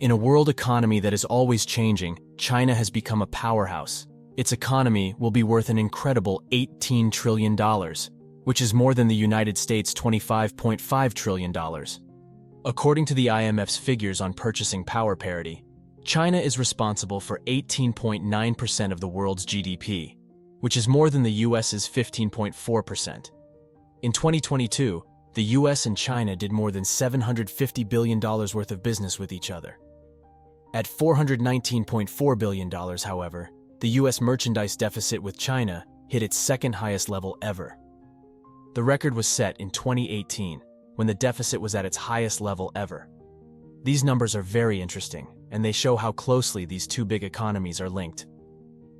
In a world economy that is always changing, China has become a powerhouse. Its economy will be worth an incredible $18 trillion, which is more than the United States' $25.5 trillion. According to the IMF's figures on purchasing power parity, China is responsible for 18.9% of the world's GDP, which is more than the US's 15.4%. In 2022, the US and China did more than $750 billion worth of business with each other. At $419.4 billion, however, the US merchandise deficit with China hit its second highest level ever. The record was set in 2018, when the deficit was at its highest level ever. These numbers are very interesting, and they show how closely these two big economies are linked.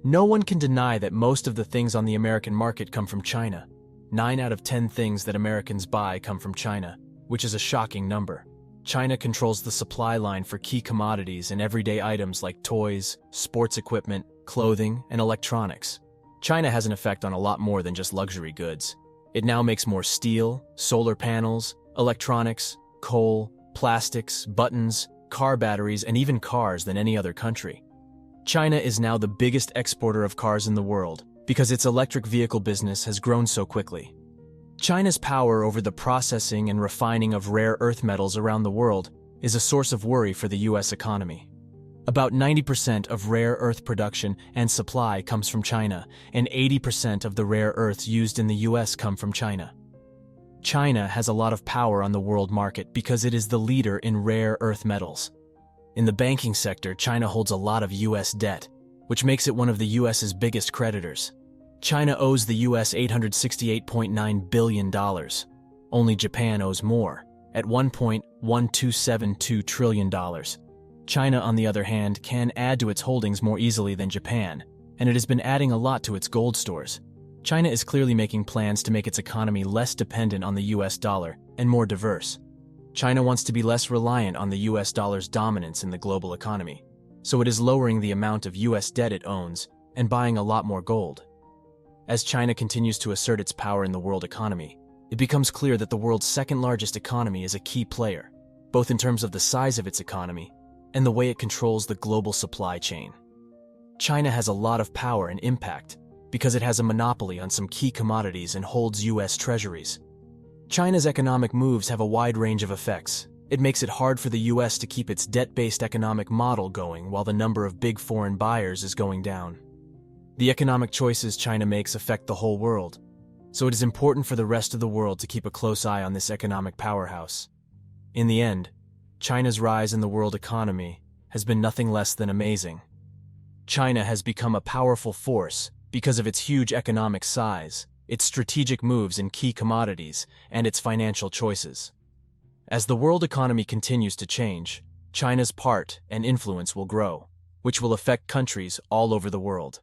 No one can deny that most of the things on the American market come from China. 9 out of 10 things that Americans buy come from China, which is a shocking number. China controls the supply line for key commodities and everyday items like toys, sports equipment, clothing, and electronics. China has an effect on a lot more than just luxury goods. It now makes more steel, solar panels, electronics, coal, plastics, buttons, car batteries, and even cars than any other country. China is now the biggest exporter of cars in the world because its electric vehicle business has grown so quickly. China's power over the processing and refining of rare earth metals around the world is a source of worry for the US economy. About 90% of rare earth production and supply comes from China, and 80% of the rare earths used in the US come from China. China has a lot of power on the world market because it is the leader in rare earth metals. In the banking sector, China holds a lot of US debt, which makes it one of the US's biggest creditors. China owes the US $868.9 billion. Only Japan owes more, at $1.1272 trillion. China, on the other hand, can add to its holdings more easily than Japan, and it has been adding a lot to its gold stores. China is clearly making plans to make its economy less dependent on the US dollar and more diverse. China wants to be less reliant on the US dollar's dominance in the global economy, so it is lowering the amount of US debt it owns and buying a lot more gold. As China continues to assert its power in the world economy, it becomes clear that the world's second-largest economy is a key player, both in terms of the size of its economy and the way it controls the global supply chain. China has a lot of power and impact because it has a monopoly on some key commodities and holds US treasuries. China's economic moves have a wide range of effects. It makes it hard for the US to keep its debt-based economic model going while the number of big foreign buyers is going down. The economic choices China makes affect the whole world, so it is important for the rest of the world to keep a close eye on this economic powerhouse. In the end, China's rise in the world economy has been nothing less than amazing. China has become a powerful force because of its huge economic size, its strategic moves in key commodities, and its financial choices. As the world economy continues to change, China's part and influence will grow, which will affect countries all over the world.